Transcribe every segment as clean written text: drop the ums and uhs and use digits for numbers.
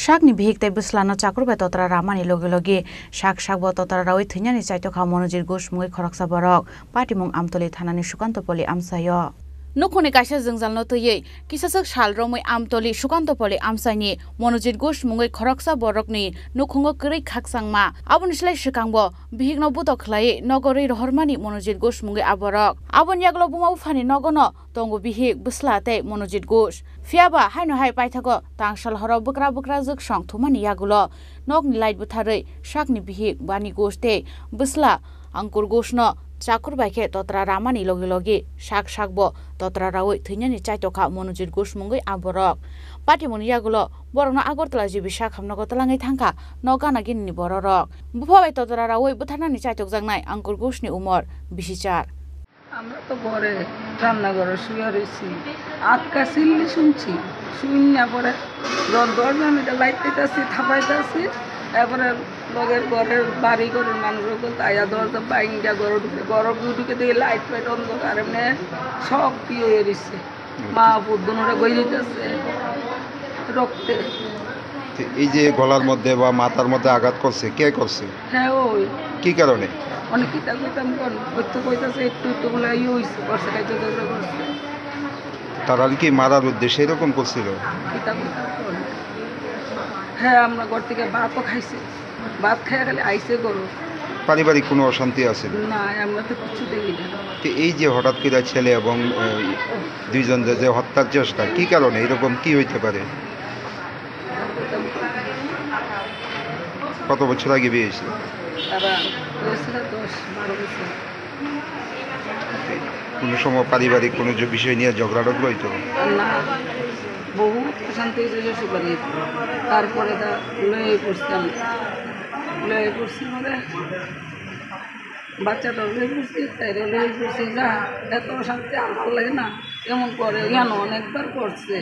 শাকনি ভিহিকতে বুসলানো চাকুরবে ততরা রামানি লগে লগে শাক শাকব ততরা রাওই থৈনানি চাইতো খা মনোজির গোস মুই খরকসা বরক পাটিমুং আমতলি থানানি সুকান্তপলি আমসায় নখনি কাইসা जोंजालनो तयै किसासक सालरमै आमतली सुकान्तपलि आमसाइनि मनोजित गोस मुङै खरकसा बरकनि नखुंगो करै खाकसांमा आबुनिस्लाय सिकांबो बिहिगनो बुतो खलाय नगरै रहरमानि मनोजित गोस मुङै आबरक आबन यागलो बुमाउ फानि नगनो तंगो बिहिग बुस्लाते मनोजित गोस फियाबा हायनो हाय पाइथागो तांसाल हर बकरा बकरा जक सं थुमानि यागुलो नगनि लाइट बुथारै शाकनि बिहिग बानि गोसते बुस्ला अंकुर गोसनो चाकुर बाइके ततरा रामानि लगे लगे शाक शाकबो ततरा रावै थैनानि चाइतोखा मनोजित गोस मुङै आबरक पाटिमुनि यागुलो बरनो आगरतला जिबि शाक हामनगो तलाङै थांखा नगाना गिननि बररक बुफाबाय ततरा रावै बुथारनानि चाइतोक जांनाय अंकुर गोसनि उमर 24 আমরা তো ঘরে রান্নাঘরে শুয়ে রয়েছি আটকা চিল্লি শুনছি শুনে পরে দরজা মিটা লাইট দিতেছি থাপাইতেছি এরপরে লগের ঘরের বাড়ি ঘরের মানুষগুলো তাইয়া দরজা বাইঙ্গা ঘর ঢুকে দিয়ে লাইট ফাইট অন্ধকার এমনি সব পিয়ে রয়েছে মা বুদ্ধনুরা গই দিতেছে রক্তে। এই যে গলার মধ্যে বা মাথার মধ্যে আঘাত করছে কে করছে? হ্যাঁ ওই কি কারণে? অনেক কিতা কইতাম করতে কইতাছে একটু একটু বলে ইয়ে হয়েছে করছে খাইতে করছে। তারা কি মারার উদ্দেশ্যে এরকম করছিল? কিতা কইতাম হ্যাঁ আমরা ঘর থেকে ভাতও খাইছে ভাত খাইয়া খালি আইসে গরু। পারিবারিক কোনো অশান্তি আছে না? আমরা তো কিছু দেখি না। এই যে হঠাৎ করে ছেলে এবং দুইজন যে হত্যার চেষ্টা কি কারণে এরকম কি হইতে পারে? কত বছর আগে বিয়ে হয়েছিল? তারা 10-12 বছর। কোনো সময় পারিবারিক কোনো বিষয় নিয়ে ঝগড়া টগড়া হইতো না? বহু অশান্তি হয়েছে শ্বশুরবাড়ি। তারপরে তা লয়ে পড়ছি মানে বাচ্চাটা লয়ে পড়ছি তাই লয়ে পড়ছি যা এত অশান্তি আর ভালো লাগে না এমন করে জানো অনেকবার করছে।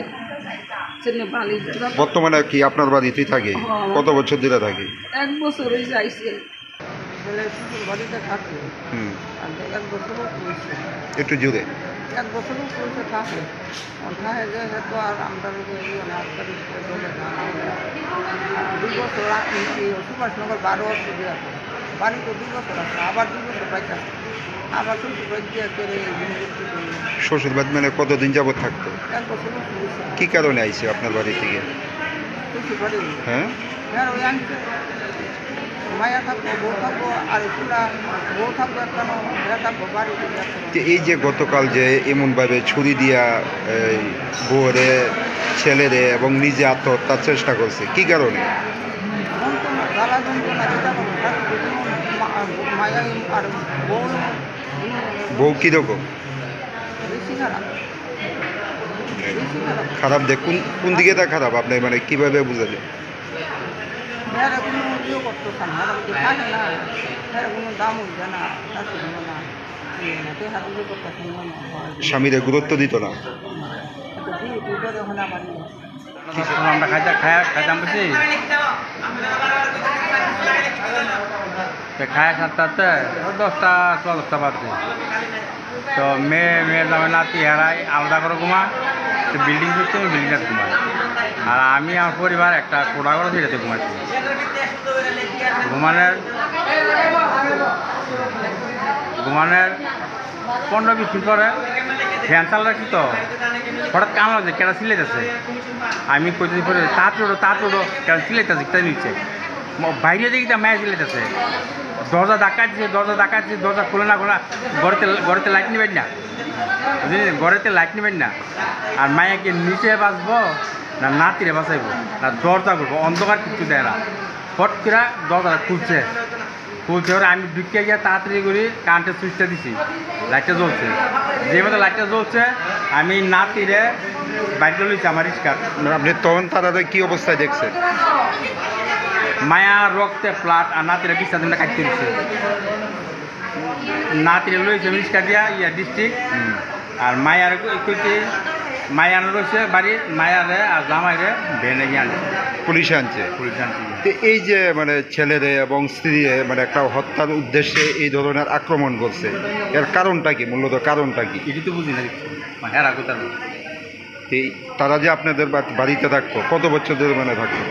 বর্তমানে কি আপনার বাড়িতেই থাকে? কত বছর ধরে থাকে? 1 বছর হয়ে যাইছে। শ্বশুর বাড়িতে থাকে। আর 1 বছরও করেছে। একটু জোরে। 1 বছরও করেছে থাকে। ওঠায় যে তো আর আমরা 2 বছর সুভাষনগর 12 বছর দিয়ে আছে বাড়িতে 2 বছর আছে আবার 2 বছর বাইতে আছে আবার শ্বশুর বাড়ি মানে কতদিন যাবত থাকতো? 1 বছর। কি কারণে আইছে আপনার বাড়ি থেকে? হ্যাঁ ওই আনছে মায়া থাকবো বউ থাকবো আর বউ থাকবো একটা থাকবো বাড়িতে। এই যে গতকাল যে এমনভাবে ছুরি দিয়া বউরে ছেলেরে এবং নিজে আত্মহত্যার চেষ্টা করছে কি কারণে? বউ কিরকম খারাপ? দেখ কোন দিকে তা খারাপ আপনি মানে কিভাবে বুঝালেন? স্বামীরে গুরুত্ব দিত না? আমরা খাইতাম বুঝছি খায় 7টাতে 10টা বাজছে তো মেয়ের নামে নাতি হেরাই আলাদা করে ঘুমা তো বিল্ডিং করছে আমি বিল্ডিংটা ঘুমাই আর আমি আমার পরিবার একটা কোটা করে সেটাতে ঘুমাচ্ছি। ঘুমানোর 15-20 মিনিট পরে ফ্যান চাল রাখছি তো হঠাৎ কামড় আছে কেটা সিলাইতেছে আমি কইতেছি পরে তাড়াতাড়ি কেন সিলাইতেছে কেটে নিচ্ছে বাইরে দেখি মায়া সিলাইতেছে দরজা ডাকাচ্ছে দরজা খুলে না ঘরেতে লাইট নিবেন না বুঝলেন ঘরেতে লাইট নিবেন না আর মায়াকে নিচে বাঁচবো না নাতিরে বাঁচাইবো না দরজা করবো অন্ধকার কিছু দেয় না হট করে দরজাটা খুলছে ওরা আমি ঢুকে গিয়ে তাড়াতাড়ি করে কারেন্টের সুইচটা দিছি লাইটটা জ্বলছে যে মতো লাইটটা জ্বলছে আমি নাতিরে বাইরে লইছি আমার রিস্কার। আপনি তখন তারা কি অবস্থায় দেখছেন? মায়া রক্তে প্লাট আর নাতিরে বিস্তার দিনটা কাটতে দিচ্ছে নাতিরে লইছে রিস্কার দিয়া ডিস্ট্রিক্ট আর মায়ার কইতে মায়ার রয়েছে বাড়ির মায়ারে আর জামাইরে ভেনে গিয়ে আনছে পুলিশে আনছে। এই যে মানে ছেলেরে এবং স্ত্রীরে মানে একটা হত্যার উদ্দেশ্যে এই ধরনের আক্রমণ করছে এর কারণটা কি? মূলত কারণটা কি এটি তো বুঝি না হেরা কোথাও। তারা যে আপনাদের বাড়িতে থাকতো কত বছর ধরে মানে থাকতো?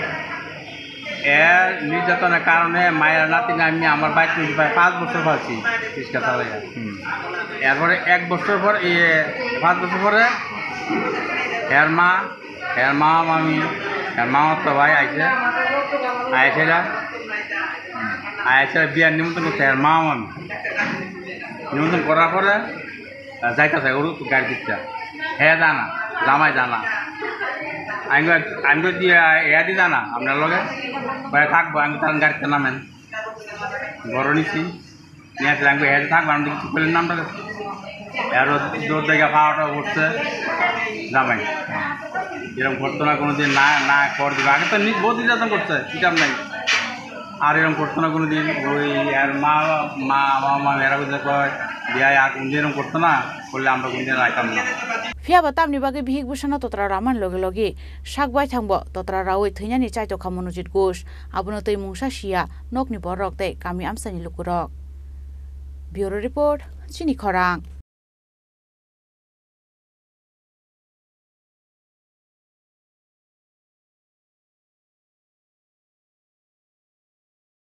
এর নির্যাতনের কারণে মায়ের নাতিনে আমি আমার বাইক প্রায় 5 বছর পাচ্ছি রিক্সা চালাইয়া। এরপরে 1 বছর পর 5 বছর পরে এর মা মামি এর মা তো ভাই আইসে বিয়ার নিমন্ত্রণ করছে এর মা মামি নিমন্ত্রণ করার পরে যাইতেছে ওর গাড়ি দিচ্ছে হ্যাঁ জানা জামাই জানা আমি তো এদি জানা আপনার লগে থাকবো আমি তার গাড়িতে নামেন বড় নিচ্ছি নিয়ে আসলে আমি হেঁটে থাকবো আমি কিছু করলেন নামটা আর দৌড় দেখে পাওয়াটা উঠছে জামাই এরকম করতো না কোনো দিন না কর দিবে আগে তো বহুত নির্যাতন করছে কিতাব নাই আর এরকম করতো না কোনো দিন ওই আর মা এরা বুঝতে কয় বিয়ায় আর কোনদিন এরকম করতো না করলে আমরা কোনদিন রাখতাম না ফিয়াবা তামনি বাগে বিহিক বুসানো ততরা রামান লগে লগে সাকবাই থাকব ততরা রাওই থৈনানি চাইতো খা মনোজিৎ ঘোষ আবুনো তৈ মুংসা শিয়া নকনি বরক তৈ কামি আমসানি লুকুরক ব্যুরো রিপোর্ট চিনি খরাং।